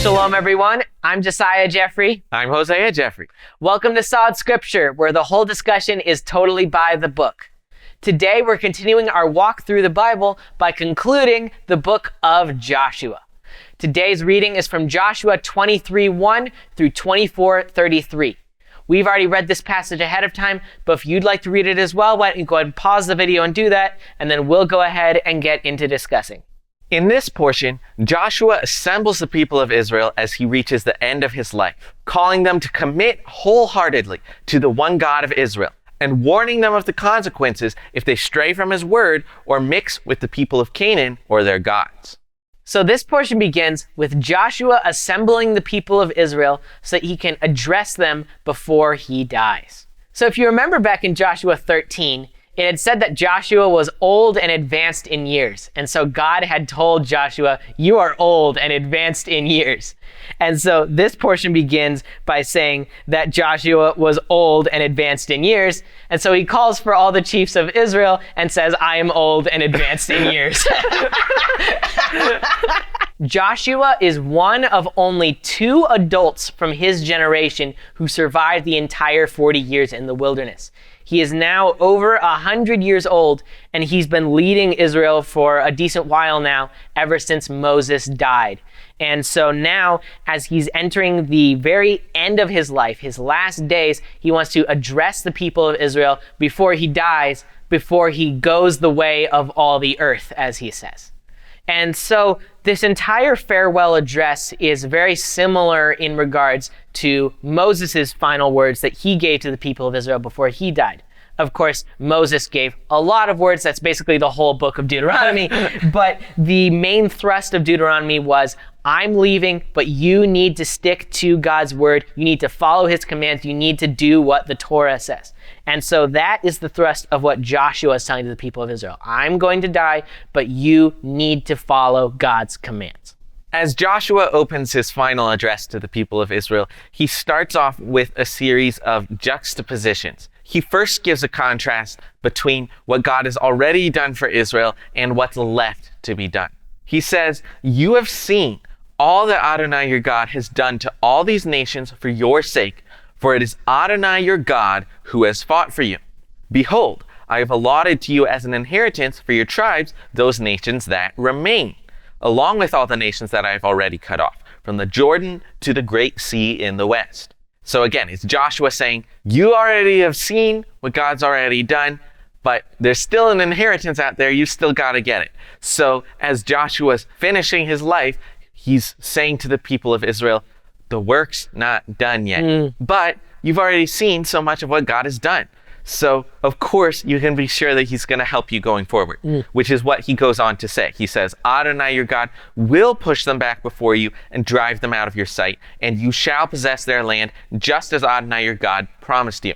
Shalom, everyone. I'm Josiah Geoffrey. I'm Hosea Geoffrey. Welcome to Solid Scripture, where the whole discussion is totally by the book. Today, we're continuing our walk through the Bible by concluding the book of Joshua. Today's reading is from Joshua 23:1 through 24:33. We've already read this passage ahead of time, but if you'd like to read it as well, why don't you go ahead and pause the video and do that, and then we'll go ahead and get into discussing. In this portion, Joshua assembles the people of Israel as he reaches the end of his life, calling them to commit wholeheartedly to the one God of Israel, and warning them of the consequences if they stray from his word or mix with the people of Canaan or their gods. So this portion begins with Joshua assembling the people of Israel so that he can address them before he dies. So if you remember back in Joshua 13, it had said that Joshua was old and advanced in years. And so God had told Joshua, you are old and advanced in years. And so this portion begins by saying that Joshua was old and advanced in years. And so he calls for all the chiefs of Israel and says, I am old and advanced in years. Joshua is one of only 2 adults from his generation who survived the entire 40 years in the wilderness. He is now over 100 years old, and he's been leading Israel for a decent while now, ever since Moses died. And so now, as he's entering the very end of his life, his last days, he wants to address the people of Israel before he dies, before he goes the way of all the earth, as he says. And so this entire farewell address is very similar in regards to Moses' final words that he gave to the people of Israel before he died. Of course, Moses gave a lot of words. That's basically the whole book of Deuteronomy. But the main thrust of Deuteronomy was, I'm leaving, but you need to stick to God's word. You need to follow his commands. You need to do what the Torah says. And so that is the thrust of what Joshua is telling to the people of Israel. I'm going to die, but you need to follow God's commands. As Joshua opens his final address to the people of Israel, he starts off with a series of juxtapositions. He first gives a contrast between what God has already done for Israel and what's left to be done. He says, you have seen all that Adonai your God has done to all these nations for your sake, for it is Adonai your God who has fought for you. Behold, I have allotted to you as an inheritance for your tribes those nations that remain, along with all the nations that I have already cut off, from the Jordan to the great sea in the west. So again, it's Joshua saying, you already have seen what God's already done, but there's still an inheritance out there. You still got to get it. So as Joshua's finishing his life, he's saying to the people of Israel, the work's not done yet, but you've already seen so much of what God has done. So, of course, you can be sure that he's going to help you going forward, which is what he goes on to say. He says, Adonai your God will push them back before you and drive them out of your sight, and you shall possess their land just as Adonai your God promised you.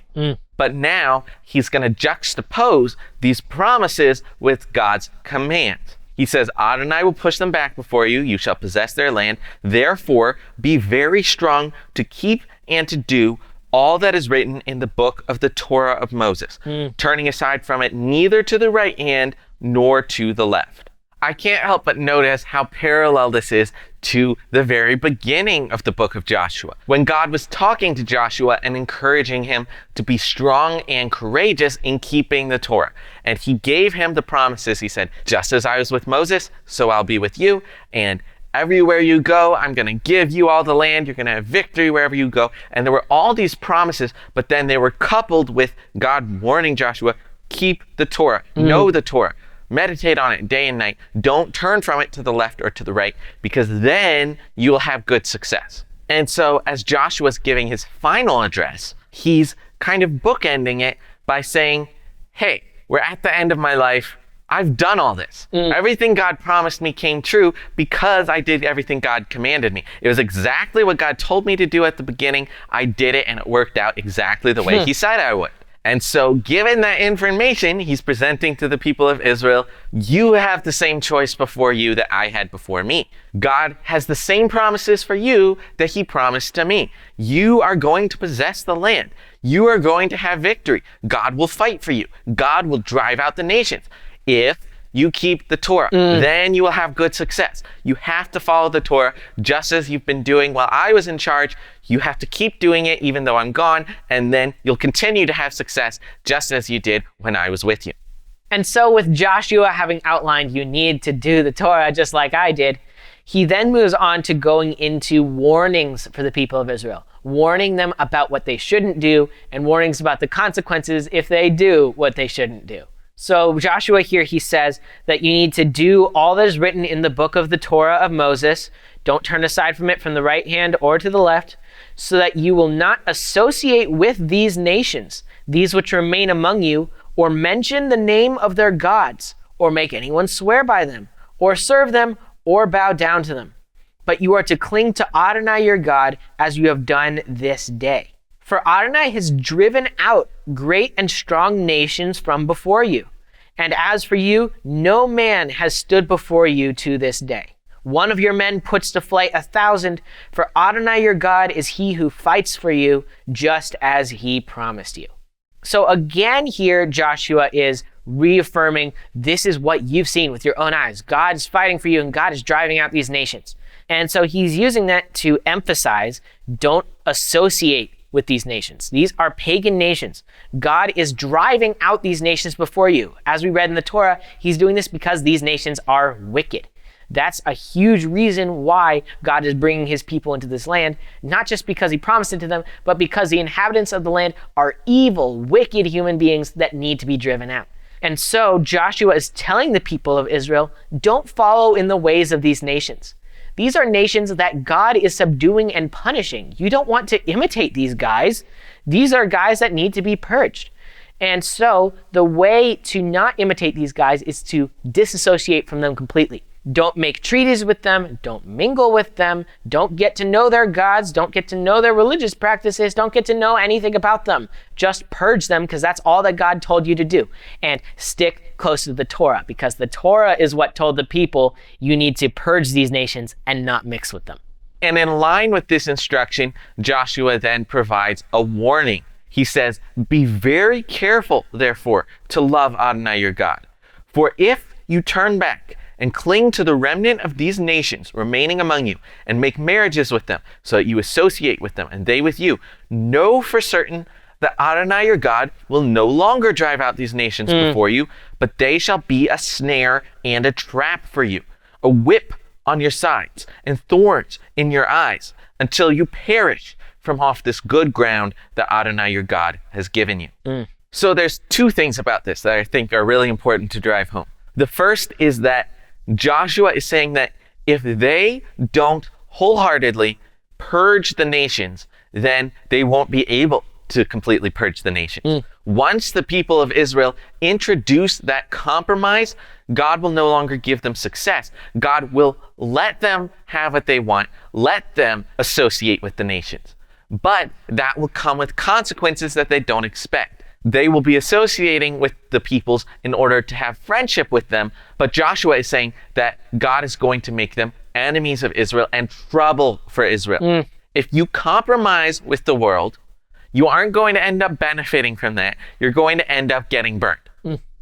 But now he's going to juxtapose these promises with God's commands. He says, Adonai will push them back before you. You shall possess their land. Therefore, be very strong to keep and to do all that is written in the book of the Torah of Moses, turning aside from it neither to the right hand nor to the left. I can't help but notice how parallel this is to the very beginning of the book of Joshua, when God was talking to Joshua and encouraging him to be strong and courageous in keeping the Torah. And he gave him the promises. He said, just as I was with Moses, so I'll be with you. And everywhere you go, I'm going to give you all the land. You're going to have victory wherever you go. And there were all these promises, but then they were coupled with God warning Joshua, keep the Torah, know the Torah, meditate on it day and night. Don't turn from it to the left or to the right, because then you'll have good success. And so as Joshua's giving his final address, he's kind of bookending it by saying, hey, we're at the end of my life. I've done all this. Everything God promised me came true because I did everything God commanded me. It was exactly what God told me to do at the beginning. I did it and it worked out exactly the way he said I would. And so given that information, he's presenting to the people of Israel, you have the same choice before you that I had before me. God has the same promises for you that he promised to me. You are going to possess the land. You are going to have victory. God will fight for you. God will drive out the nations. If you keep the Torah. Then you will have good success. You have to follow the Torah just as you've been doing while I was in charge. You have to keep doing it even though I'm gone, and then you'll continue to have success just as you did when I was with you. And so with Joshua having outlined you need to do the Torah just like I did, he then moves on to going into warnings for the people of Israel, warning them about what they shouldn't do and warnings about the consequences if they do what they shouldn't do. So Joshua here, he says that you need to do all that is written in the book of the Torah of Moses. Don't turn aside from it from the right hand or to the left, so that you will not associate with these nations, these which remain among you, or mention the name of their gods, or make anyone swear by them, or serve them, or bow down to them. But you are to cling to Adonai your God as you have done this day. For Adonai has driven out great and strong nations from before you. And as for you, no man has stood before you to this day. One of your men puts to flight 1,000, for Adonai your God is he who fights for you, just as he promised you. So again here, Joshua is reaffirming this is what you've seen with your own eyes. God is fighting for you and God is driving out these nations. And so he's using that to emphasize, don't associate with these nations. These are pagan nations. God is driving out these nations before you. As we read in the Torah, he's doing this because these nations are wicked. That's a huge reason why God is bringing his people into this land, not just because he promised it to them, but because the inhabitants of the land are evil, wicked human beings that need to be driven out. And so Joshua is telling the people of Israel, don't follow in the ways of these nations. These are nations that God is subduing and punishing. You don't want to imitate these guys. These are guys that need to be purged. And so the way to not imitate these guys is to disassociate from them completely. Don't make treaties with them. Don't mingle with them. Don't get to know their gods. Don't get to know their religious practices. Don't get to know anything about them. Just purge them because that's all that God told you to do. And stick close to the Torah because the Torah is what told the people you need to purge these nations and not mix with them. And in line with this instruction, Joshua then provides a warning. He says, be very careful, therefore, to love Adonai your God. For if you turn back and cling to the remnant of these nations remaining among you, and make marriages with them, so that you associate with them, and they with you, know for certain that Adonai your God will no longer drive out these nations before you, but they shall be a snare and a trap for you, a whip on your sides, and thorns in your eyes, until you perish from off this good ground that Adonai your God has given you. So there's two things about this that I think are really important to drive home. The first is that Joshua is saying that if they don't wholeheartedly purge the nations, then they won't be able to completely purge the nations. Once the people of Israel introduce that compromise, God will no longer give them success. God will let them have what they want, let them associate with the nations. But that will come with consequences that they don't expect. They will be associating with the peoples in order to have friendship with them. But Joshua is saying that God is going to make them enemies of Israel and trouble for Israel. If you compromise with the world, you aren't going to end up benefiting from that. You're going to end up getting burned.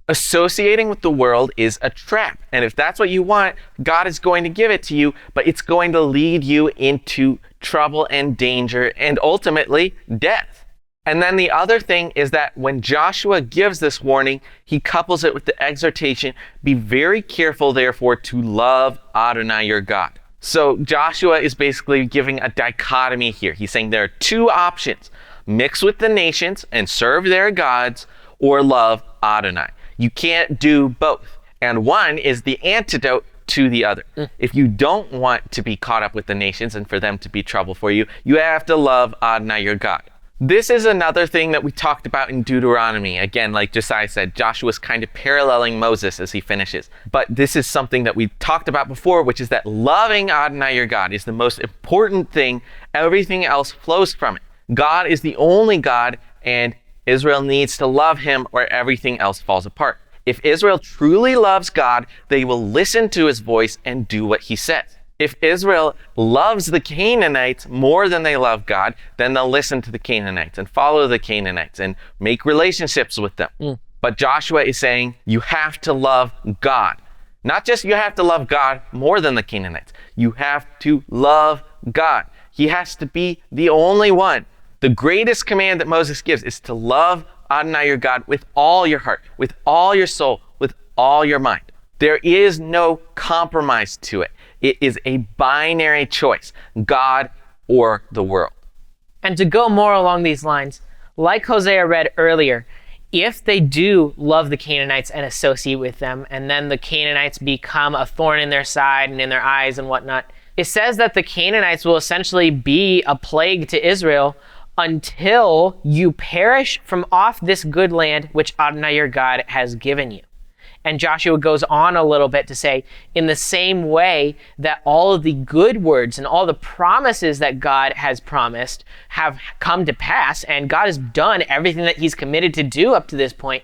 Associating with the world is a trap. And if that's what you want, God is going to give it to you, but it's going to lead you into trouble and danger and ultimately death. And then the other thing is that when Joshua gives this warning, he couples it with the exhortation, be very careful, therefore, to love Adonai your God. So Joshua is basically giving a dichotomy here. He's saying there are two options: mix with the nations and serve their gods, or love Adonai. You can't do both. And one is the antidote to the other. If you don't want to be caught up with the nations and for them to be trouble for you, you have to love Adonai your God. This is another thing that we talked about in Deuteronomy. Again, like Josiah said, Joshua's kind of paralleling Moses as he finishes. But this is something that we talked about before, which is that loving Adonai your God is the most important thing. Everything else flows from it. God is the only God, and Israel needs to love him or everything else falls apart. If Israel truly loves God, they will listen to his voice and do what he says. If Israel loves the Canaanites more than they love God, then they'll listen to the Canaanites and follow the Canaanites and make relationships with them. But Joshua is saying you have to love God. Not just you have to love God more than the Canaanites. You have to love God. He has to be the only one. The greatest command that Moses gives is to love Adonai your God with all your heart, with all your soul, with all your mind. There is no compromise to it. It is a binary choice, God or the world. And to go more along these lines, like Hosea read earlier, if they do love the Canaanites and associate with them, and then the Canaanites become a thorn in their side and in their eyes and whatnot, it says that the Canaanites will essentially be a plague to Israel until you perish from off this good land which Adonai your God has given you. And Joshua goes on a little bit to say, in the same way that all of the good words and all the promises that God has promised have come to pass, and God has done everything that he's committed to do up to this point,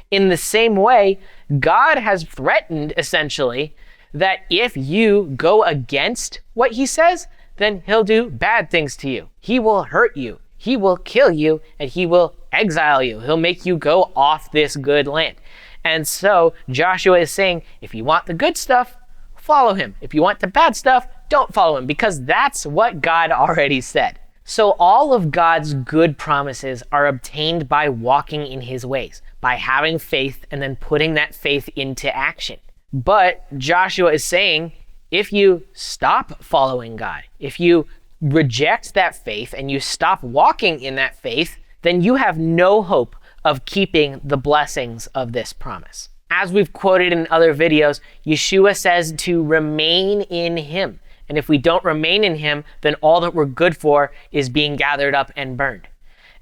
in the same way, God has threatened, essentially, that if you go against what he says, then he'll do bad things to you. He will hurt you. He will kill you, and he will exile you. He'll make you go off this good land. And so Joshua is saying, if you want the good stuff, follow him. If you want the bad stuff, don't follow him, because that's what God already said. So all of God's good promises are obtained by walking in his ways, by having faith and then putting that faith into action. But Joshua is saying, if you stop following God, if you reject that faith and you stop walking in that faith, then you have no hope of keeping the blessings of this promise. As we've quoted in other videos, Yeshua says to remain in him. And if we don't remain in him, then all that we're good for is being gathered up and burned.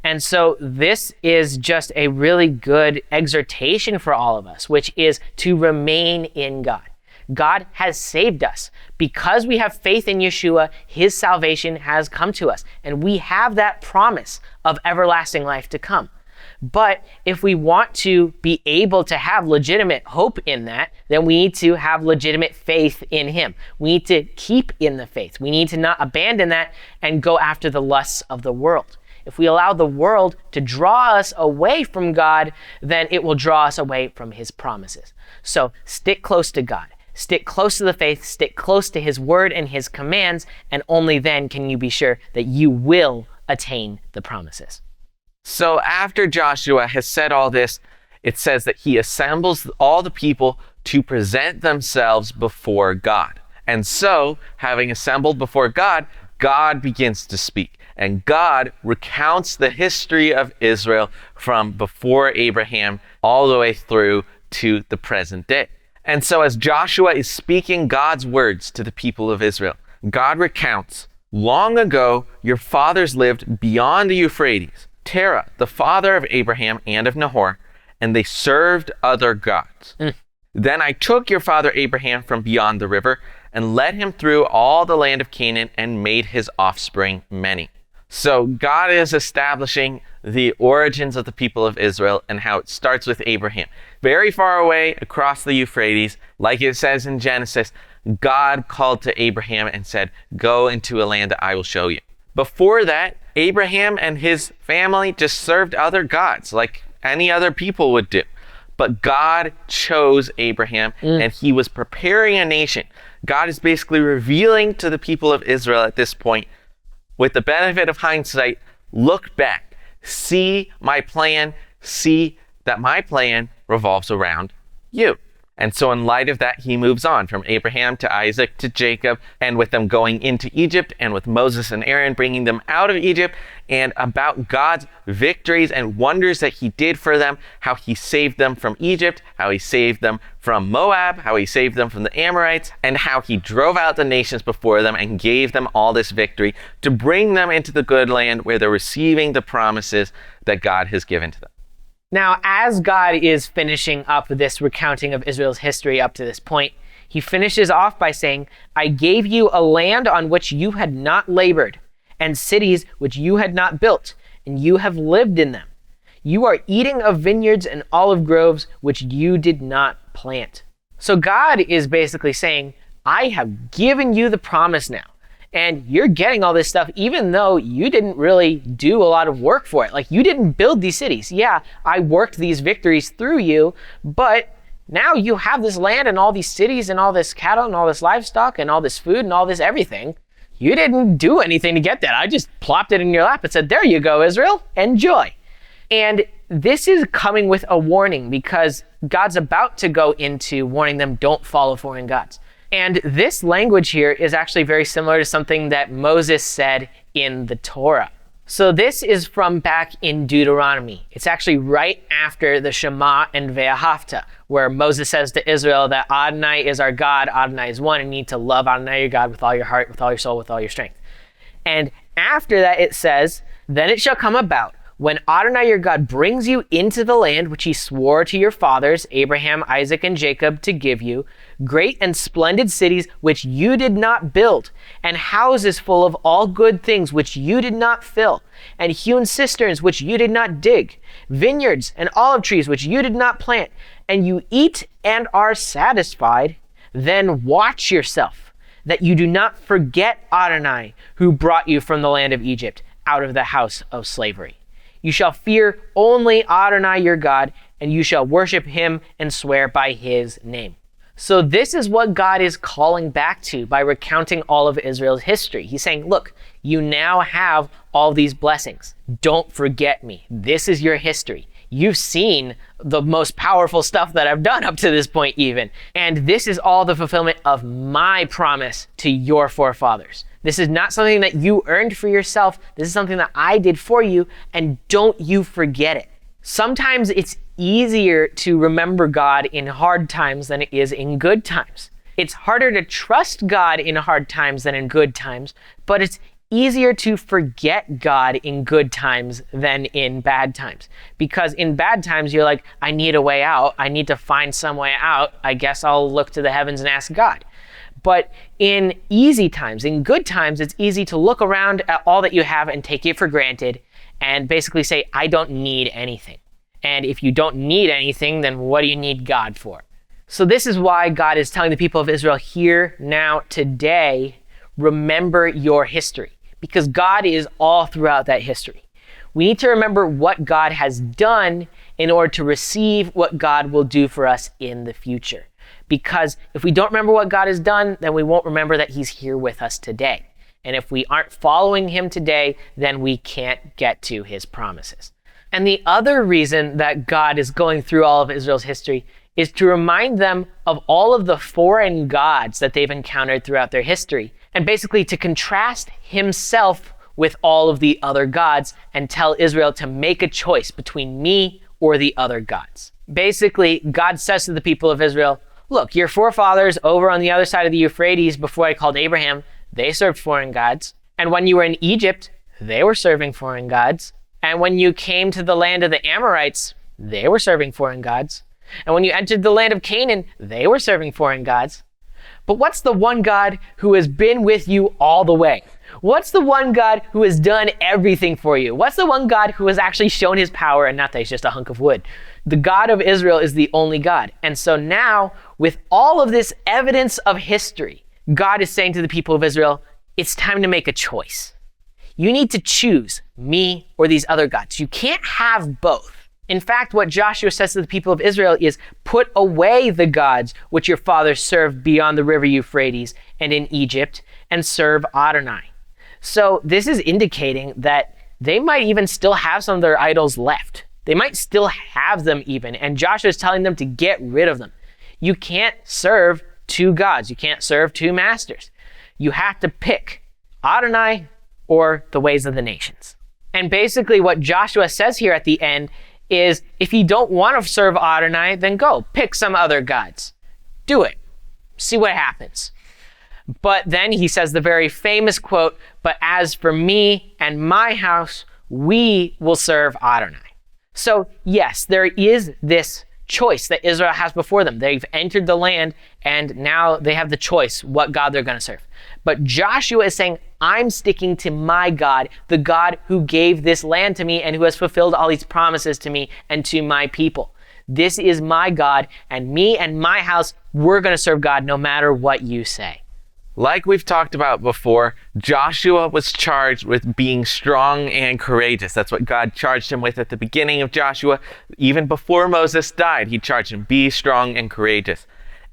And so this is just a really good exhortation for all of us, which is to remain in God. God has saved us. Because we have faith in Yeshua, his salvation has come to us. And we have that promise of everlasting life to come. But if we want to be able to have legitimate hope in that, then we need to have legitimate faith in him. We need to keep in the faith. We need to not abandon that and go after the lusts of the world. If we allow the world to draw us away from God, then it will draw us away from his promises. So stick close to God. Stick close to the faith, stick close to his word and his commands, and only then can you be sure that you will attain the promises. So after Joshua has said all this, it says that he assembles all the people to present themselves before God. And so, having assembled before God, God begins to speak. And God recounts the history of Israel from before Abraham all the way through to the present day. And so as Joshua is speaking God's words to the people of Israel, God recounts, long ago your fathers lived beyond the Euphrates, Terah, the father of Abraham and of Nahor, and they served other gods. Then I took your father Abraham from beyond the river and led him through all the land of Canaan and made his offspring many. So God is establishing the origins of the people of Israel and how it starts with Abraham. Very far away across the Euphrates, like it says in Genesis, God called to Abraham and said, go into a land that I will show you. Before that, Abraham and his family just served other gods like any other people would do. But God chose Abraham and he was preparing a nation. God is basically revealing to the people of Israel at this point, with the benefit of hindsight, look back, see my plan, see that my plan revolves around you. And so in light of that, he moves on from Abraham to Isaac to Jacob, and with them going into Egypt, and with Moses and Aaron bringing them out of Egypt, and about God's victories and wonders that he did for them, how he saved them from Egypt, how he saved them from Moab, how he saved them from the Amorites, and how he drove out the nations before them and gave them all this victory to bring them into the good land where they're receiving the promises that God has given to them. Now, as God is finishing up this recounting of Israel's history up to this point, he finishes off by saying, I gave you a land on which you had not labored, and cities which you had not built, and you have lived in them. You are eating of vineyards and olive groves which you did not plant. So God is basically saying, I have given you the promise now. And you're getting all this stuff even though you didn't really do a lot of work for it. Like, you didn't build these cities. Yeah, I worked these victories through you, but now you have this land and all these cities and all this cattle and all this livestock and all this food and all this everything. You didn't do anything to get that. I just plopped it in your lap and said, there you go, Israel, enjoy. And this is coming with a warning because God's about to go into warning them, don't follow foreign gods. And this language here is actually very similar to something that Moses said in the Torah. So this is from back in Deuteronomy. It's actually right after the Shema and Ve'ahavta, where Moses says to Israel that Adonai is our God, Adonai is one, and you need to love Adonai your God with all your heart, with all your soul, with all your strength. And after that it says, then it shall come about, when Adonai your God brings you into the land which he swore to your fathers, Abraham, Isaac, and Jacob, to give you, great and splendid cities which you did not build, and houses full of all good things which you did not fill, and hewn cisterns which you did not dig, vineyards and olive trees which you did not plant, and you eat and are satisfied, then watch yourself, that you do not forget Adonai, who brought you from the land of Egypt, out of the house of slavery. You shall fear only Adonai your God, and you shall worship him and swear by his name. So this is what God is calling back to by recounting all of Israel's history. He's saying, look, you now have all these blessings. Don't forget me. This is your history. You've seen the most powerful stuff that I've done up to this point even. And this is all the fulfillment of my promise to your forefathers. This is not something that you earned for yourself. This is something that I did for you, and don't you forget it. Sometimes it's easier to remember God in hard times than it is in good times. It's harder to trust God in hard times than in good times, but it's easier to forget God in good times than in bad times. Because in bad times, you're like, I need a way out. I need to find some way out. I guess I'll look to the heavens and ask God. But in easy times, in good times, it's easy to look around at all that you have and take it for granted and basically say, I don't need anything. And if you don't need anything, then what do you need God for? So this is why God is telling the people of Israel here, now, today, remember your history. Because God is all throughout that history. We need to remember what God has done in order to receive what God will do for us in the future. Because if we don't remember what God has done, then we won't remember that he's here with us today. And if we aren't following him today, then we can't get to his promises. And the other reason that God is going through all of Israel's history is to remind them of all of the foreign gods that they've encountered throughout their history, and basically to contrast himself with all of the other gods and tell Israel to make a choice between me or the other gods. Basically, God says to the people of Israel, look, your forefathers over on the other side of the Euphrates before I called Abraham, they served foreign gods. And when you were in Egypt, they were serving foreign gods. And when you came to the land of the Amorites, they were serving foreign gods. And when you entered the land of Canaan, they were serving foreign gods. But what's the one God who has been with you all the way? What's the one God who has done everything for you? What's the one God who has actually shown his power and not that he's just a hunk of wood? The God of Israel is the only God. And so now, with all of this evidence of history, God is saying to the people of Israel, it's time to make a choice. You need to choose me or these other gods. You can't have both. In fact, what Joshua says to the people of Israel is, put away the gods which your fathers served beyond the river Euphrates and in Egypt, and serve Adonai. So this is indicating that they might even still have some of their idols left. They might still have them even, and Joshua is telling them to get rid of them. You can't serve two gods. You can't serve two masters. You have to pick Adonai or the ways of the nations. And basically what Joshua says here at the end is, if you don't want to serve Adonai, then go pick some other gods. Do it. See what happens. But then he says the very famous quote, but as for me and my house, we will serve Adonai. So yes, there is this choice that Israel has before them. They've entered the land and now they have the choice what God they're going to serve. But Joshua is saying, I'm sticking to my God, the God who gave this land to me and who has fulfilled all these promises to me and to my people. This is my God, and me and my house, we're going to serve God no matter what you say. Like we've talked about before, Joshua was charged with being strong and courageous. That's what God charged him with at the beginning of Joshua. Even before Moses died, he charged him, be strong and courageous.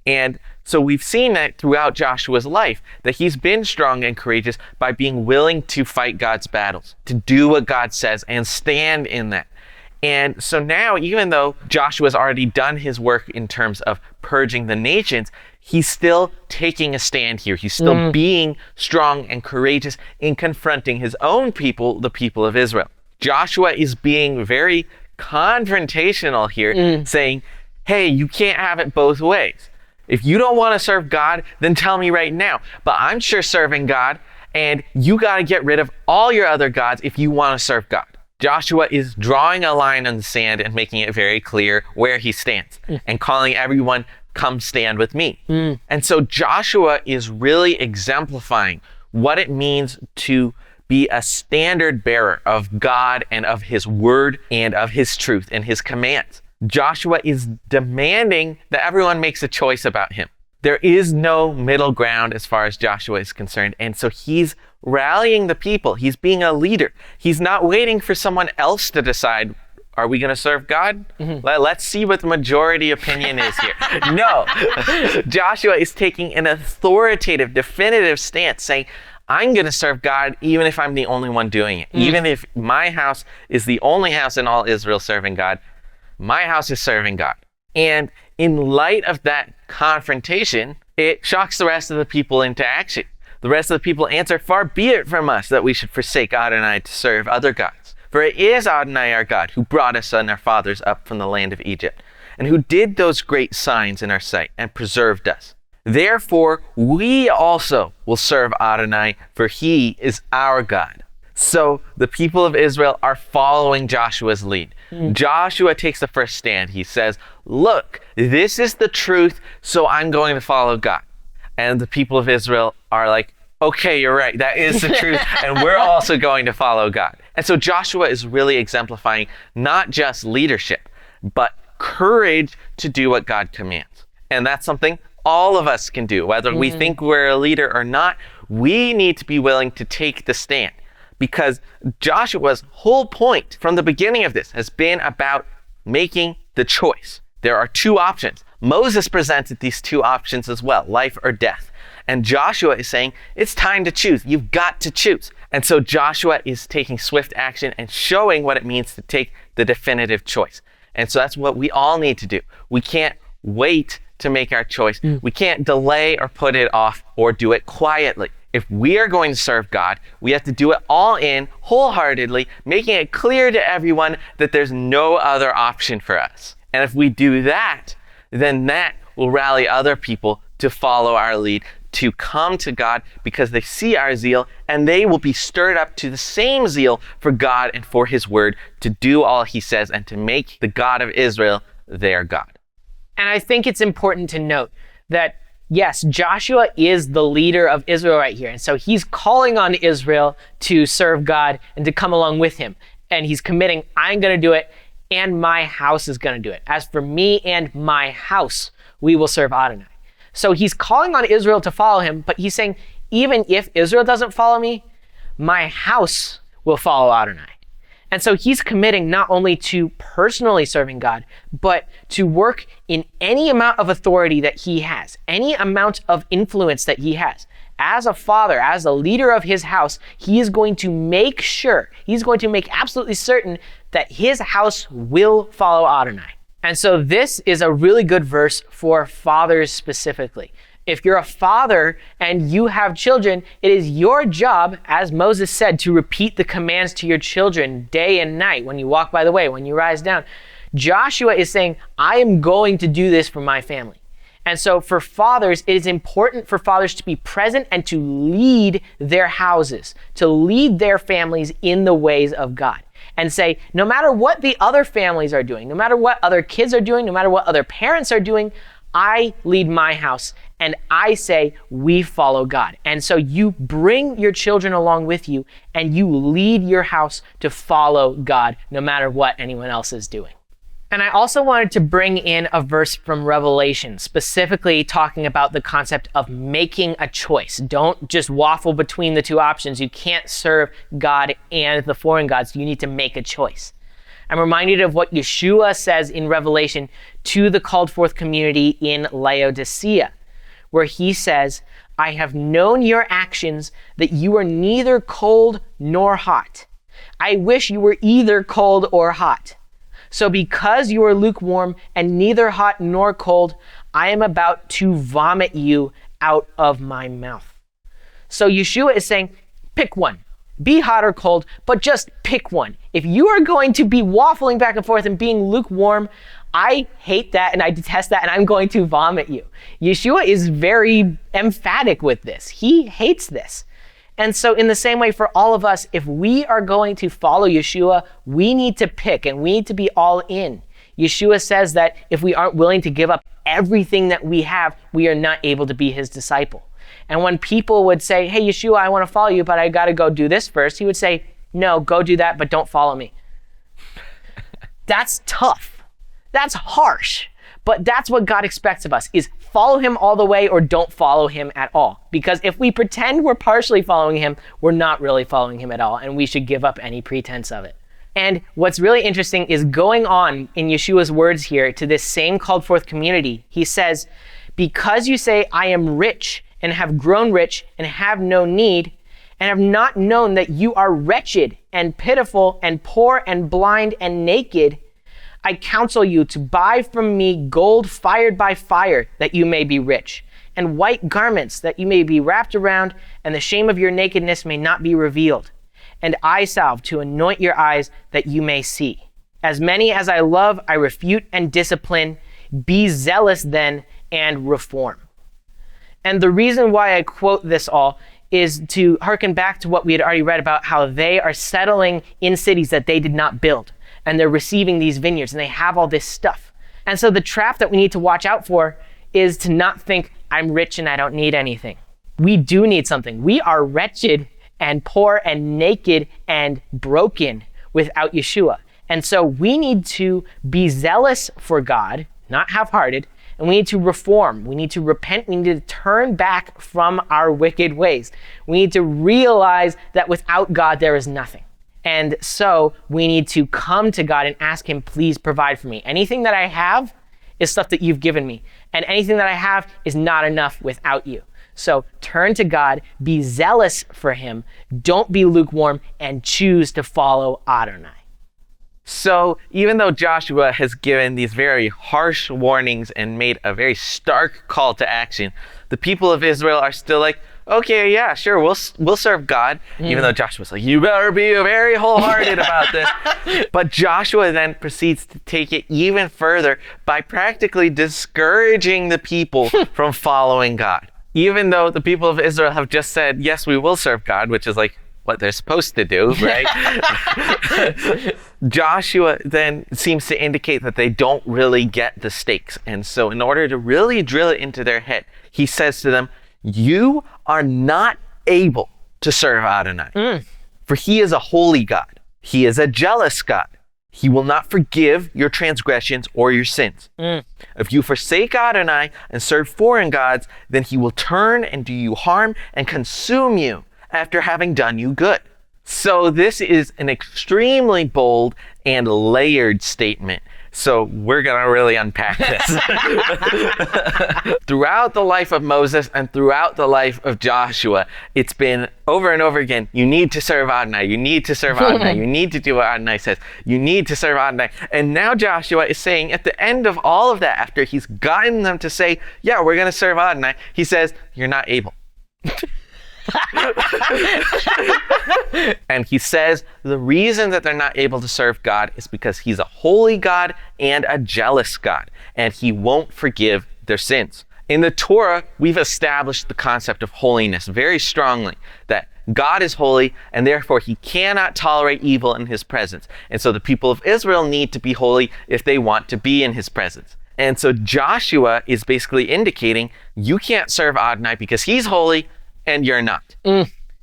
And so we've seen that throughout Joshua's life, that he's been strong and courageous by being willing to fight God's battles, to do what God says and stand in that. And so now, even though Joshua's already done his work in terms of purging the nations, he's still taking a stand here. He's still being strong and courageous in confronting his own people, the people of Israel. Joshua is being very confrontational here, saying, hey, you can't have it both ways. If you don't want to serve God, then tell me right now. But I'm sure serving God, and you got to get rid of all your other gods if you want to serve God. Joshua is drawing a line on the sand and making it very clear where he stands and calling everyone, come stand with me. And so Joshua is really exemplifying what it means to be a standard bearer of God and of his word and of his truth and his commands. Joshua is demanding that everyone makes a choice about him. There is no middle ground as far as Joshua is concerned. And so he's rallying the people. He's being a leader. He's not waiting for someone else to decide, are we going to serve God? Let's see what the majority opinion is here. No. Joshua is taking an authoritative, definitive stance saying, I'm going to serve God even if I'm the only one doing it. Even if my house is the only house in all Israel serving God, my house is serving God. And in light of that confrontation, it shocks the rest of the people into action. The rest of the people answer, far be it from us that we should forsake Adonai to serve other gods. For it is Adonai our God who brought us and our fathers up from the land of Egypt, and who did those great signs in our sight and preserved us. Therefore, we also will serve Adonai, for he is our God. So the people of Israel are following Joshua's lead. Joshua takes the first stand. He says, look, this is the truth, so I'm going to follow God. And the people of Israel are like, okay, you're right. That is the truth. And we're also going to follow God. And so Joshua is really exemplifying not just leadership, but courage to do what God commands. And that's something all of us can do. Whether we think we're a leader or not, we need to be willing to take the stand. Because Joshua's whole point from the beginning of this has been about making the choice. There are two options. Moses presented these two options as well, life or death. And Joshua is saying, it's time to choose. You've got to choose. And so Joshua is taking swift action and showing what it means to take the definitive choice. And so that's what we all need to do. We can't wait to make our choice. We can't delay or put it off or do it quietly. If we are going to serve God, we have to do it all in, wholeheartedly, making it clear to everyone that there's no other option for us. And if we do that, then that will rally other people to follow our lead, to come to God because they see our zeal, and they will be stirred up to the same zeal for God and for his word, to do all he says and to make the God of Israel their God. And I think it's important to note that yes, Joshua is the leader of Israel right here. And so he's calling on Israel to serve God and to come along with him. And he's committing, I'm going to do it, and my house is going to do it. As for me and my house, we will serve Adonai. So he's calling on Israel to follow him, but he's saying, even if Israel doesn't follow me, my house will follow Adonai. And so he's committing not only to personally serving God, but to work in any amount of authority that he has, any amount of influence that he has. As a father, as a leader of his house, he is going to make sure, he's going to make absolutely certain that his house will follow Adonai. And so this is a really good verse for fathers specifically. If you're a father and you have children, it is your job, as Moses said, to repeat the commands to your children day and night, when you walk by the way, when you rise down. Joshua is saying, I am going to do this for my family. And so for fathers, it is important for fathers to be present and to lead their houses, to lead their families in the ways of God. And say, no matter what the other families are doing, no matter what other kids are doing, no matter what other parents are doing, I lead my house and I say we follow God. And so you bring your children along with you and you lead your house to follow God no matter what anyone else is doing. And I also wanted to bring in a verse from Revelation, specifically talking about the concept of making a choice. Don't just waffle between the two options. You can't serve God and the foreign gods. You need to make a choice. I'm reminded of what Yeshua says in Revelation to the called forth community in Laodicea, where he says, I have known your actions, that you are neither cold nor hot. I wish you were either cold or hot. So because you are lukewarm and neither hot nor cold, I am about to vomit you out of my mouth. So Yeshua is saying, pick one. Be hot or cold, but just pick one. If you are going to be waffling back and forth and being lukewarm, I hate that and I detest that and I'm going to vomit you. Yeshua is very emphatic with this. He hates this. And so in the same way for all of us, if we are going to follow Yeshua, we need to pick and we need to be all in. Yeshua says that if we aren't willing to give up everything that we have, we are not able to be his disciple. And when people would say, hey, Yeshua, I want to follow you, but I got to go do this first, he would say, no, go do that, but don't follow me. That's tough. That's harsh. But that's what God expects of us, is follow him all the way or don't follow him at all. Because if we pretend we're partially following him, we're not really following him at all, and we should give up any pretense of it. And what's really interesting is going on in Yeshua's words here to this same called forth community. He says, because you say, I am rich and have grown rich and have no need, and have not known that you are wretched and pitiful and poor and blind and naked, I counsel you to buy from me gold fired by fire, that you may be rich, and white garments, that you may be wrapped around, and the shame of your nakedness may not be revealed, and eye salve to anoint your eyes, that you may see. As many as I love, I refute and discipline. Be zealous then and reform. And the reason why I quote this all is to hearken back to what we had already read about how they are settling in cities that they did not build. And they're receiving these vineyards and they have all this stuff. And so the trap that we need to watch out for is to not think, I'm rich and I don't need anything. We do need something. We are wretched and poor and naked and broken without Yeshua. And so we need to be zealous for God, not half-hearted, and we need to reform. We need to repent. We need to turn back from our wicked ways. We need to realize that without God, there is nothing. And so we need to come to God and ask him, please provide for me. Anything that I have is stuff that you've given me. And anything that I have is not enough without you. So turn to God, be zealous for him, don't be lukewarm, and choose to follow Adonai. So even though Joshua has given these very harsh warnings and made a very stark call to action, the people of Israel are still like, okay, yeah, sure, we'll serve God. Even though Joshua's like, you better be very wholehearted about this. But Joshua then proceeds to take it even further by practically discouraging the people from following God. Even though the people of Israel have just said, yes, we will serve God, which is like what they're supposed to do, right? Joshua then seems to indicate that they don't really get the stakes. And so in order to really drill it into their head, he says to them, you are not able to serve Adonai, for he is a holy God. He is a jealous God. He will not forgive your transgressions or your sins. If you forsake Adonai and serve foreign gods, then he will turn and do you harm and consume you after having done you good. So this is an extremely bold and layered statement. So we're going to really unpack this. Throughout the life of Moses and throughout the life of Joshua, it's been over and over again, you need to serve Adonai, you need to serve Adonai, you need to do what Adonai says, you need to serve Adonai. And now Joshua is saying at the end of all of that, after he's gotten them to say, yeah, we're going to serve Adonai, he says, you're not able. And he says the reason that they're not able to serve God is because he's a holy God and a jealous God, and he won't forgive their sins. In the Torah, we've established the concept of holiness very strongly, that God is holy and therefore he cannot tolerate evil in his presence. And so the people of Israel need to be holy if they want to be in his presence. And so Joshua is basically indicating you can't serve Adonai because he's holy and you're not.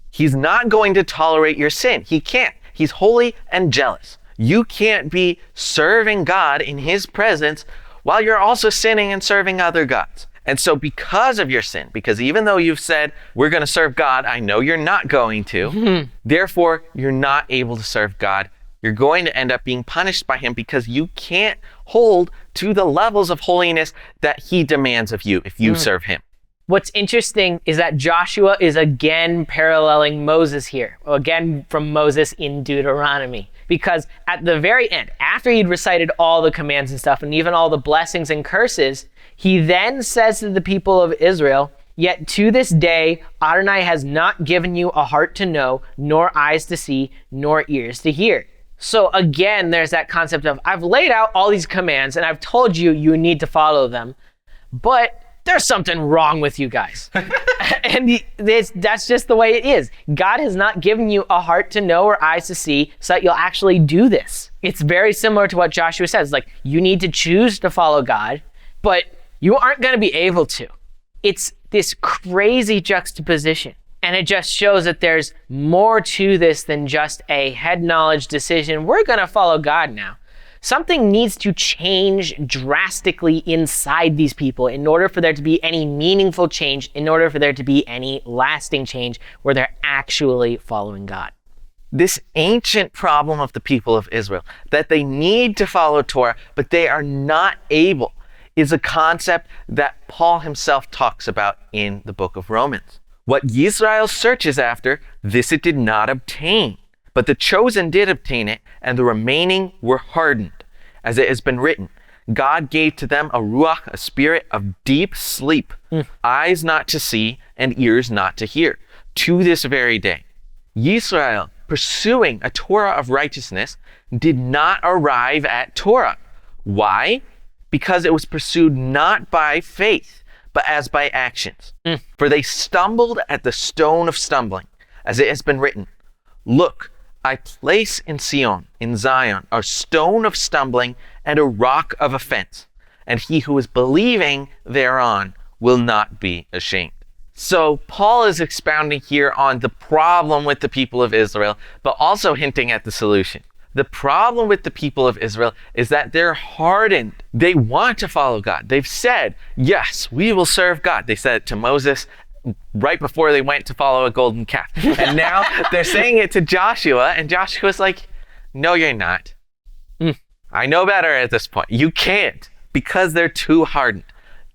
He's not going to tolerate your sin. He can't. He's holy and jealous. You can't be serving God in his presence while you're also sinning and serving other gods. And so because of your sin, because even though you've said, we're going to serve God, I know you're not going to, therefore you're not able to serve God. You're going to end up being punished by him because you can't hold to the levels of holiness that he demands of you if you serve him. What's interesting is that Joshua is again paralleling Moses here, again from Moses in Deuteronomy. Because at the very end, after he'd recited all the commands and stuff, and even all the blessings and curses, he then says to the people of Israel, "Yet to this day, Adonai has not given you a heart to know, nor eyes to see, nor ears to hear." So again, there's that concept of, I've laid out all these commands, and I've told you, you need to follow them, but there's something wrong with you guys. And that's just the way it is. God has not given you a heart to know or eyes to see so that you'll actually do this. It's very similar to what Joshua says. Like, you need to choose to follow God, but you aren't going to be able to. It's this crazy juxtaposition. And it just shows that there's more to this than just a head knowledge decision. We're going to follow God now. Something needs to change drastically inside these people in order for there to be any meaningful change, in order for there to be any lasting change where they're actually following God. This ancient problem of the people of Israel, that they need to follow Torah, but they are not able, is a concept that Paul himself talks about in the book of Romans. What Israel searches after, this it did not obtain. But the chosen did obtain it, and the remaining were hardened. As it has been written, God gave to them a ruach, a spirit of deep sleep, eyes not to see and ears not to hear, to this very day. Israel, pursuing a Torah of righteousness, did not arrive at Torah. Why? Because it was pursued not by faith, but as by actions. For they stumbled at the stone of stumbling, as it has been written, look, I place in Sion, in Zion, a stone of stumbling and a rock of offense, and he who is believing thereon will not be ashamed. So Paul is expounding here on the problem with the people of Israel, but also hinting at the solution. The problem with the people of Israel is that they're hardened. They want to follow God. They've said, yes, we will serve God. They said it to Moses right before they went to follow a golden calf. And now they're saying it to Joshua, and Joshua's like, no, you're not. I know better at this point. You can't, because they're too hardened.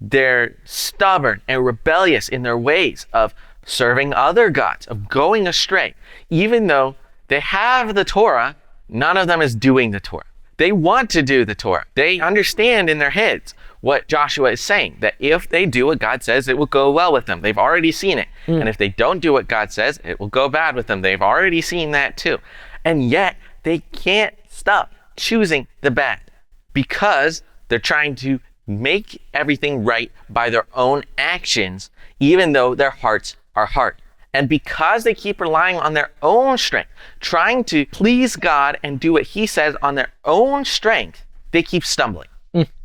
They're stubborn and rebellious in their ways of serving other gods, of going astray. Even though they have the Torah, none of them is doing the Torah. They want to do the Torah. They understand in their heads what Joshua is saying, that if they do what God says, it will go well with them. They've already seen it. And if they don't do what God says, it will go bad with them. They've already seen that too. And yet they can't stop choosing the bad because they're trying to make everything right by their own actions, even though their hearts are hard. And because they keep relying on their own strength, trying to please God and do what he says on their own strength, they keep stumbling.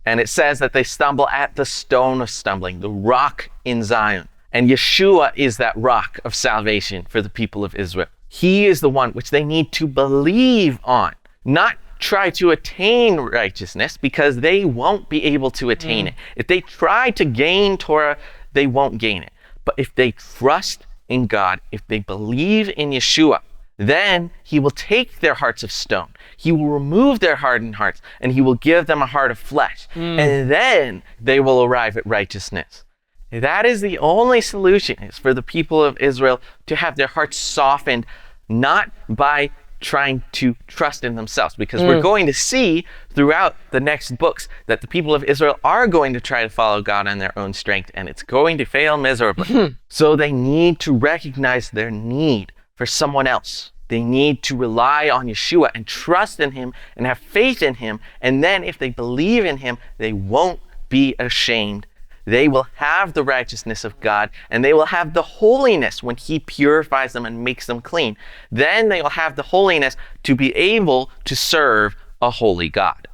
And it says that they stumble at the stone of stumbling, the rock in Zion. And Yeshua is that rock of salvation for the people of Israel. He is the one which they need to believe on, not try to attain righteousness, because they won't be able to attain it. If they try to gain Torah, they won't gain it. But if they trust in God, if they believe in Yeshua, then he will take their hearts of stone. He will remove their hardened hearts, and he will give them a heart of flesh. And then they will arrive at righteousness. That is the only solution, is for the people of Israel to have their hearts softened, not by trying to trust in themselves, because we're going to see throughout the next books that the people of Israel are going to try to follow God on their own strength, and it's going to fail miserably. So they need to recognize their need for someone else. They need to rely on Yeshua and trust in him and have faith in him. And then if they believe in him, they won't be ashamed. They will have the righteousness of God, and they will have the holiness when he purifies them and makes them clean. Then they will have the holiness to be able to serve a holy God.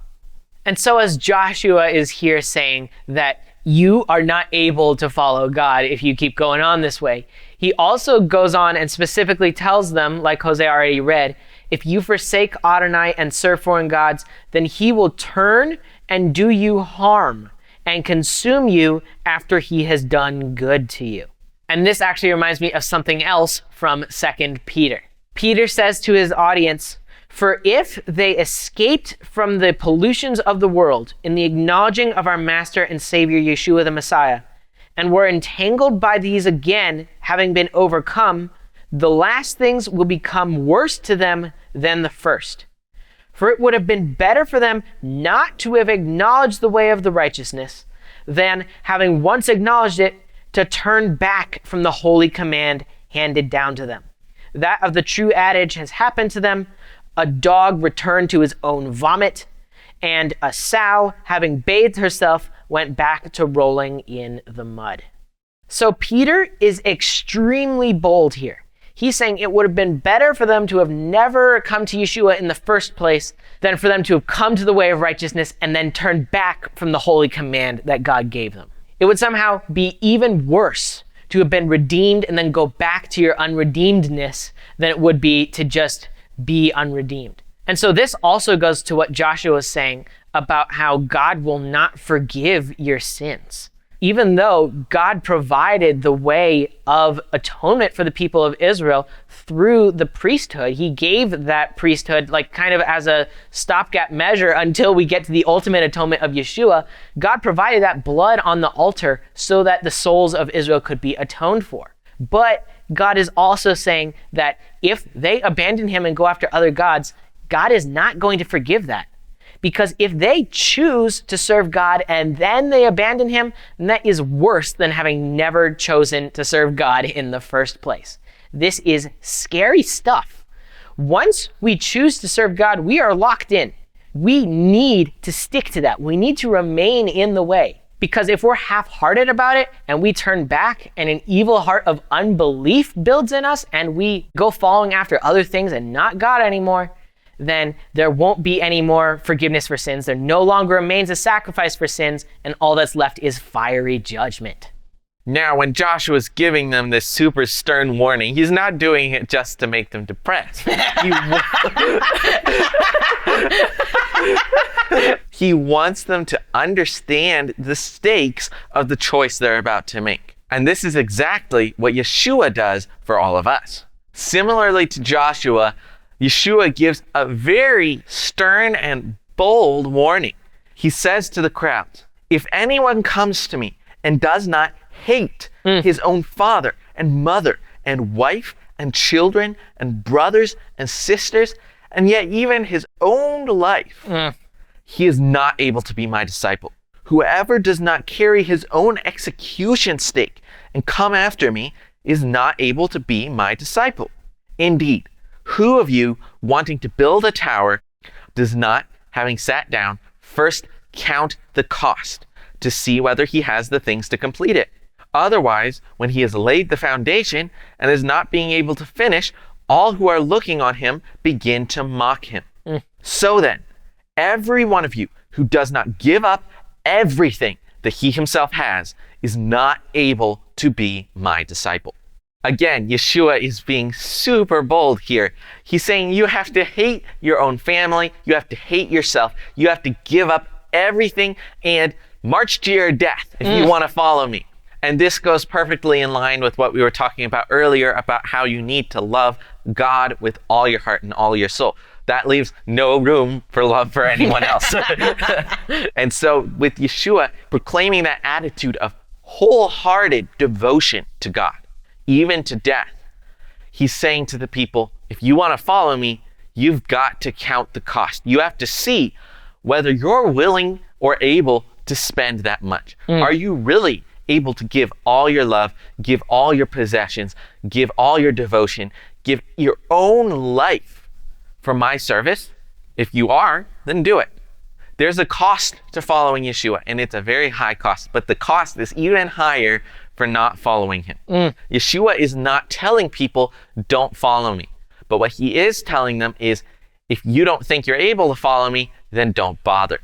And so as Joshua is here saying that you are not able to follow God if you keep going on this way, he also goes on and specifically tells them, like Hosea already read, If you forsake Adonai and serve foreign gods, then he will turn and do you harm and consume you after he has done good to you. And this actually reminds me of something else from 2 Peter. Peter says to his audience, "For if they escaped from the pollutions of the world in the acknowledging of our Master and Savior Yeshua the Messiah, and were entangled by these again, having been overcome, the last things will become worse to them than the first. For it would have been better for them not to have acknowledged the way of the righteousness, than, having once acknowledged it, to turn back from the holy command handed down to them. That of the true adage has happened to them, a dog returned to his own vomit, and a sow, having bathed herself, went back to rolling in the mud." So Peter is extremely bold here. He's saying it would have been better for them to have never come to Yeshua in the first place than for them to have come to the way of righteousness and then turned back from the holy command that God gave them. It would somehow be even worse to have been redeemed and then go back to your unredeemedness than it would be to just be unredeemed. And so this also goes to what Joshua was saying about how God will not forgive your sins. Even though God provided the way of atonement for the people of Israel through the priesthood, he gave that priesthood like kind of as a stopgap measure until we get to the ultimate atonement of Yeshua. God provided that blood on the altar so that the souls of Israel could be atoned for. But God is also saying that if they abandon him and go after other gods, God is not going to forgive that. Because if they choose to serve God and then they abandon him, then that is worse than having never chosen to serve God in the first place. This is scary stuff. Once we choose to serve God, we are locked in. We need to stick to that. We need to remain in the way. Because if we're half-hearted about it and we turn back and an evil heart of unbelief builds in us and we go following after other things and not God anymore, then there won't be any more forgiveness for sins. There no longer remains a sacrifice for sins, and all that's left is fiery judgment. Now, when Joshua's giving them this super stern warning, he's not doing it just to make them depressed. He wants them to understand the stakes of the choice they're about to make. And this is exactly what Yeshua does for all of us. Similarly to Joshua, Yeshua gives a very stern and bold warning. He says to the crowds, "If anyone comes to me and does not hate his own father and mother and wife and children and brothers and sisters, and yet even his own life, he is not able to be my disciple. Whoever does not carry his own execution stake and come after me is not able to be my disciple. Indeed, who of you, wanting to build a tower, does not, having sat down, first count the cost to see whether he has the things to complete it? Otherwise, when he has laid the foundation and is not being able to finish, all who are looking on him begin to mock him. So then, every one of you who does not give up everything that he himself has is not able to be my disciple." Again, Yeshua is being super bold here. He's saying you have to hate your own family, you have to hate yourself, you have to give up everything and march to your death if you want to follow me. And this goes perfectly in line with what we were talking about earlier about how you need to love God with all your heart and all your soul. That leaves no room for love for anyone else. And so with Yeshua proclaiming that attitude of wholehearted devotion to God, even to death, he's saying to the people, if you want to follow me, you've got to count the cost. You have to see whether you're willing or able to spend that much. Are you really able to give all your love, give all your possessions, give all your devotion, give your own life for my service? If you are, then do it. There's a cost to following Yeshua, and it's a very high cost, but the cost is even higher for not following him. Yeshua is not telling people, don't follow me. But what he is telling them is, if you don't think you're able to follow me, then don't bother.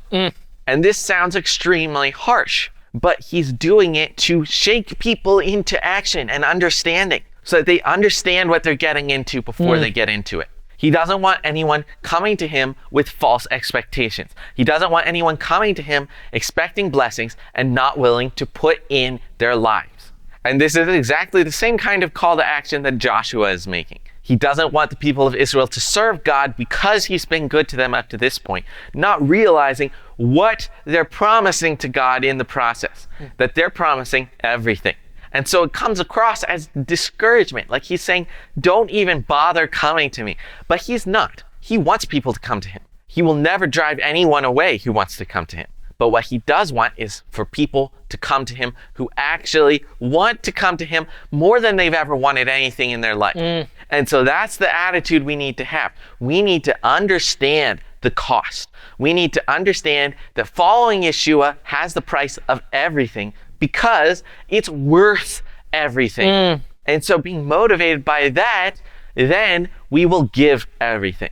And this sounds extremely harsh, but he's doing it to shake people into action and understanding so that they understand what they're getting into before they get into it. He doesn't want anyone coming to him with false expectations. He doesn't want anyone coming to him expecting blessings and not willing to put in their lives. And this is exactly the same kind of call to action that Joshua is making. He doesn't want the people of Israel to serve God because he's been good to them up to this point, not realizing what they're promising to God in the process, that they're promising everything. And so it comes across as discouragement, like he's saying, don't even bother coming to me. But he's not. He wants people to come to him. He will never drive anyone away who wants to come to him. But what he does want is for people to come to him who actually want to come to him more than they've ever wanted anything in their life. And so that's the attitude we need to have. We need to understand the cost. We need to understand that following Yeshua has the price of everything because it's worth everything. And so being motivated by that, then we will give everything.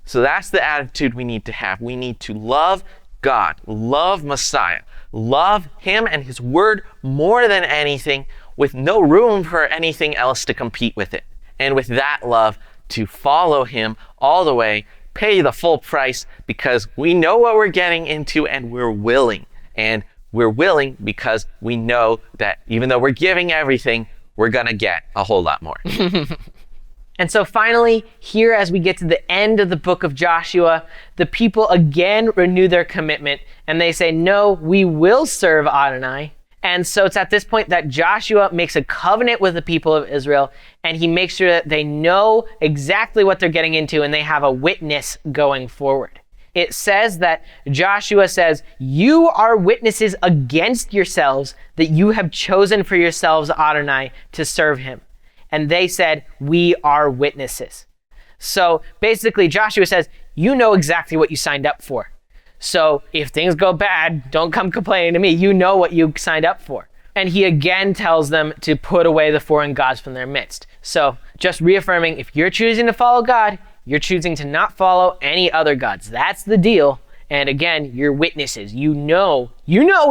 So that's the attitude we need to have. We need to love God, love Messiah, love him and his word more than anything, with no room for anything else to compete with it. And with that love, to follow him all the way, pay the full price, because we know what we're getting into and we're willing. And we're willing because we know that even though we're giving everything, we're going to get a whole lot more. And so finally, here as we get to the end of the book of Joshua, the people again renew their commitment and they say, no, we will serve Adonai. And so it's at this point that Joshua makes a covenant with the people of Israel, and he makes sure that they know exactly what they're getting into and they have a witness going forward. It says that Joshua says, you are witnesses against yourselves that you have chosen for yourselves Adonai to serve him. And they said, we are witnesses. So basically Joshua says, you know exactly what you signed up for. So if things go bad, don't come complaining to me. You know what you signed up for. And he again tells them to put away the foreign gods from their midst. So just reaffirming, if you're choosing to follow God, you're choosing to not follow any other gods. That's the deal. And again, you're witnesses. You know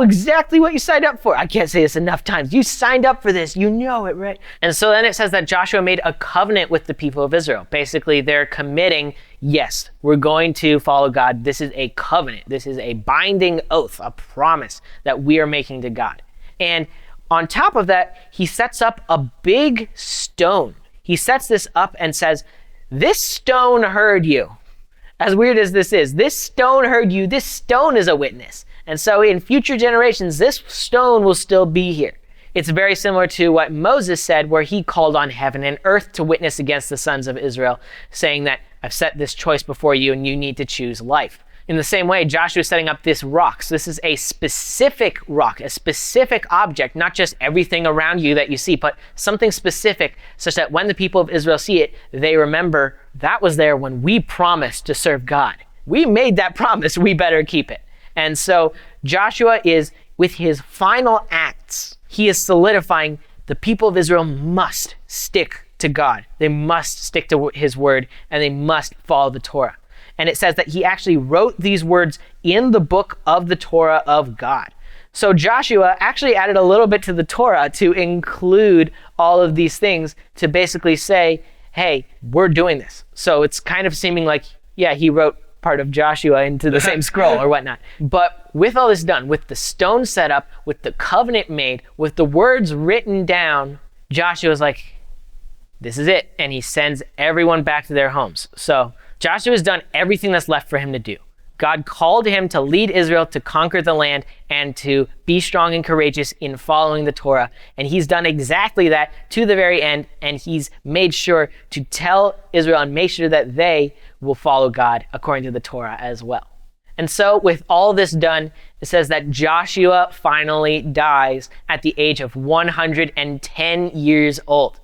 exactly what you signed up for. I can't say this enough times. You signed up for this. You know it, right? And so then it says that Joshua made a covenant with the people of Israel. Basically, they're committing, yes, we're going to follow God. This is a covenant. This is a binding oath, a promise that we are making to God. And on top of that, he sets up a big stone. He sets this up and says, this stone heard you. As weird as this is, this stone heard you. This stone is a witness. And so in future generations, this stone will still be here. It's very similar to what Moses said, where he called on heaven and earth to witness against the sons of Israel, saying that I've set this choice before you and you need to choose life. In the same way, Joshua is setting up this rock. So this is a specific rock, a specific object, not just everything around you that you see, but something specific, such that when the people of Israel see it, they remember that was there when we promised to serve God. We made that promise, we better keep it. And so Joshua is, with his final acts, he is solidifying the people of Israel must stick to God. They must stick to his word, and they must follow the Torah. And it says that he actually wrote these words in the book of the Torah of God. So Joshua actually added a little bit to the Torah to include all of these things to basically say, hey, we're doing this. So it's kind of seeming like, yeah, he wrote part of Joshua into the same scroll or whatnot. But with all this done, with the stone set up, with the covenant made, with the words written down, Joshua's like, this is it. And he sends everyone back to their homes. So Joshua's done everything that's left for him to do. God called him to lead Israel to conquer the land and to be strong and courageous in following the Torah. And he's done exactly that to the very end. And he's made sure to tell Israel and make sure that they will follow God according to the Torah as well. And so with all this done, it says that Joshua finally dies at the age of 110 years old.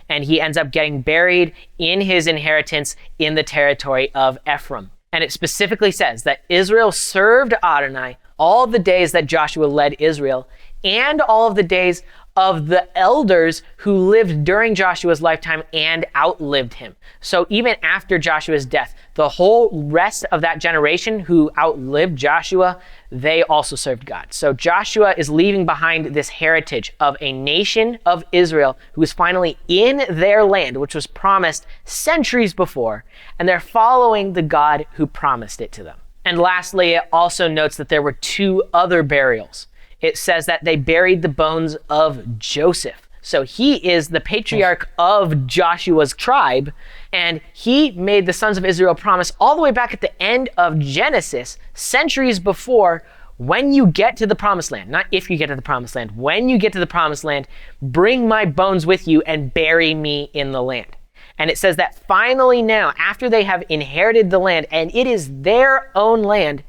And he ends up getting buried in his inheritance in the territory of Ephraim. And it specifically says that Israel served Adonai all the days that Joshua led Israel, and all of the days of the elders who lived during Joshua's lifetime and outlived him. So even after Joshua's death, the whole rest of that generation who outlived Joshua, they also served God. So Joshua is leaving behind this heritage of a nation of Israel who is finally in their land, which was promised centuries before, and they're following the God who promised it to them. And lastly, it also notes that there were 2 other burials. It says that they buried the bones of Joseph. So he is the patriarch of Joshua's tribe, and he made the sons of Israel promise all the way back at the end of Genesis, centuries before, when you get to the promised land, not if you get to the promised land, when you get to the promised land, bring my bones with you and bury me in the land. And it says that finally now, after they have inherited the land, and it is their own land,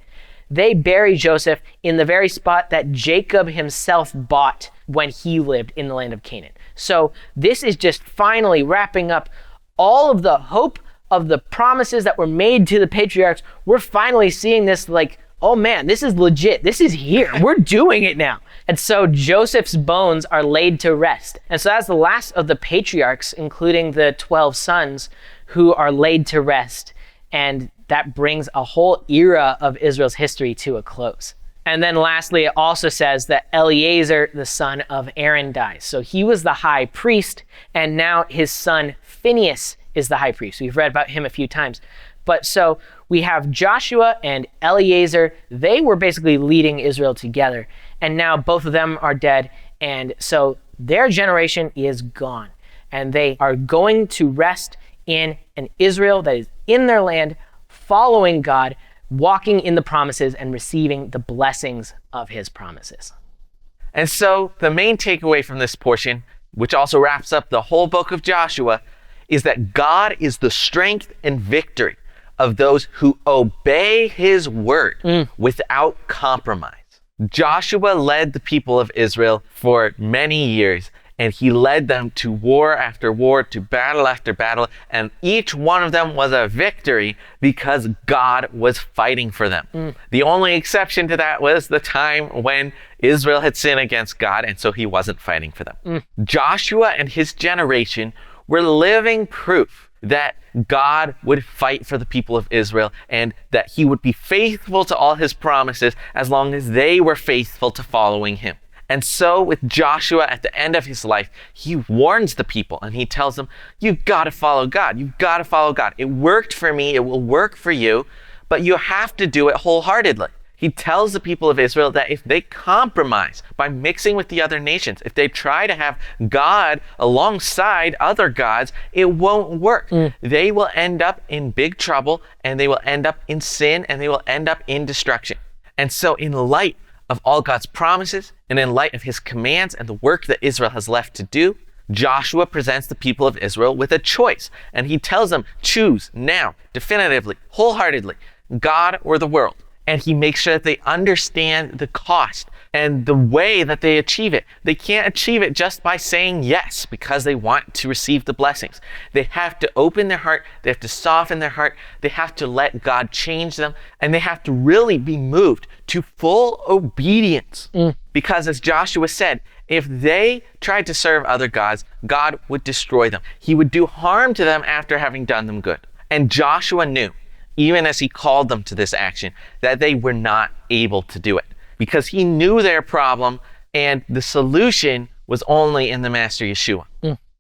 they bury Joseph in the very spot that Jacob himself bought when he lived in the land of Canaan. So this is just finally wrapping up all of the hope of the promises that were made to the patriarchs. We're finally seeing this like, oh man, this is legit. This is here. We're doing it now. And so Joseph's bones are laid to rest. And so that's the last of the patriarchs, including the 12 sons who are laid to rest. And that brings a whole era of Israel's history to a close. And then lastly, it also says that Eleazar, the son of Aaron, dies. So he was the high priest, and now his son Phinehas is the high priest. We've read about him a few times. But so we have Joshua and Eleazar. They were basically leading Israel together. And now both of them are dead. And so their generation is gone. And they are going to rest in an Israel that is in their land, following God, walking in the promises and receiving the blessings of his promises. And so the main takeaway from this portion, which also wraps up the whole book of Joshua, is that God is the strength and victory of those who obey his word without compromise. Joshua led the people of Israel for many years, and he led them to war after war, to battle after battle, and each one of them was a victory because God was fighting for them. The only exception to that was the time when Israel had sinned against God, and so he wasn't fighting for them. Joshua and his generation were living proof that God would fight for the people of Israel and that he would be faithful to all his promises as long as they were faithful to following him. And so with Joshua at the end of his life, he warns the people and he tells them, you've got to follow God. You've got to follow God. It worked for me. It will work for you, but you have to do it wholeheartedly. He tells the people of Israel that if they compromise by mixing with the other nations, if they try to have God alongside other gods, it won't work. They will end up in big trouble, and they will end up in sin, and they will end up in destruction. And so in light of all God's promises, and in light of his commands and the work that Israel has left to do, Joshua presents the people of Israel with a choice. And he tells them, choose now, definitively, wholeheartedly, God or the world. And he makes sure that they understand the cost and the way that they achieve it. They can't achieve it just by saying yes because they want to receive the blessings. They have to open their heart. They have to soften their heart. They have to let God change them. And they have to really be moved to full obedience. Because as Joshua said, if they tried to serve other gods, God would destroy them. He would do harm to them after having done them good. And Joshua knew, even as he called them to this action, that they were not able to do it because he knew their problem and the solution was only in the Master Yeshua.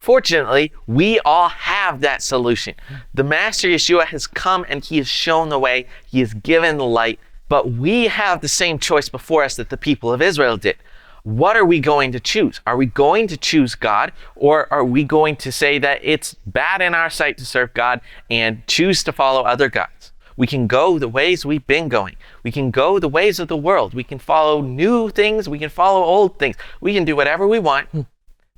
Fortunately, we all have that solution. The Master Yeshua has come and he has shown the way. He has given the light, but we have the same choice before us that the people of Israel did. What are we going to choose? Are we going to choose God, or are we going to say that it's bad in our sight to serve God and choose to follow other gods? We can go the ways we've been going. We can go the ways of the world. We can follow new things. We can follow old things. We can do whatever we want.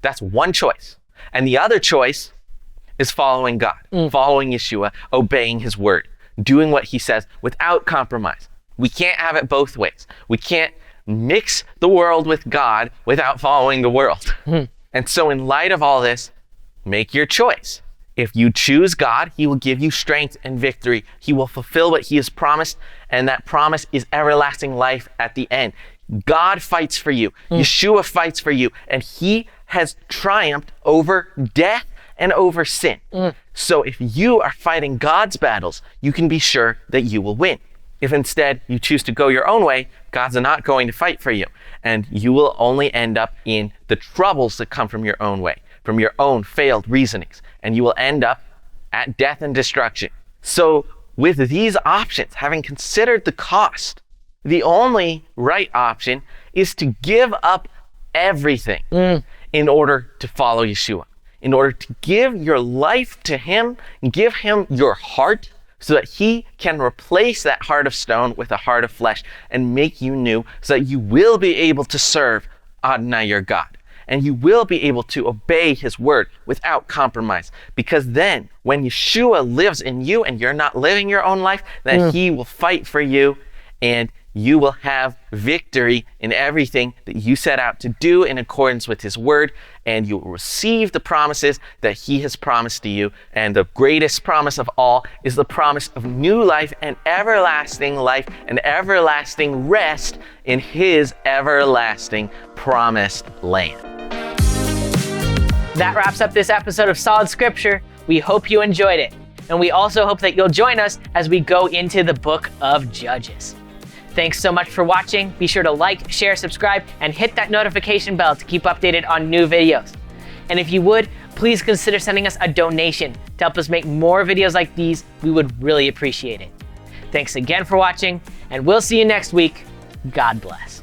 That's one choice. And the other choice is following God, following Yeshua, obeying his word, doing what he says without compromise. We can't have it both ways. We can't mix the world with God without following the world. And so in light of all this, make your choice. If you choose God, he will give you strength and victory. He will fulfill what he has promised, and that promise is everlasting life at the end. God fights for you. Yeshua fights for you. And he has triumphed over death and over sin. So if you are fighting God's battles, you can be sure that you will win. If instead you choose to go your own way, God's not going to fight for you. And you will only end up in the troubles that come from your own way, from your own failed reasonings. And you will end up at death and destruction. So with these options, having considered the cost, the only right option is to give up everything in order to follow Yeshua, in order to give your life to him, and give him your heart so that he can replace that heart of stone with a heart of flesh and make you new so that you will be able to serve Adonai your God. And you will be able to obey his word without compromise. Because then, when Yeshua lives in you and you're not living your own life, then he will fight for you and you will have victory in everything that you set out to do in accordance with his word, and you will receive the promises that he has promised to you. And the greatest promise of all is the promise of new life and everlasting rest in his everlasting promised land. That wraps up this episode of Solid Scripture. We hope you enjoyed it. And we also hope that you'll join us as we go into the book of Judges. Thanks so much for watching. Be sure to like, share, subscribe, and hit that notification bell to keep updated on new videos. And if you would, please consider sending us a donation to help us make more videos like these. We would really appreciate it. Thanks again for watching, and we'll see you next week. God bless.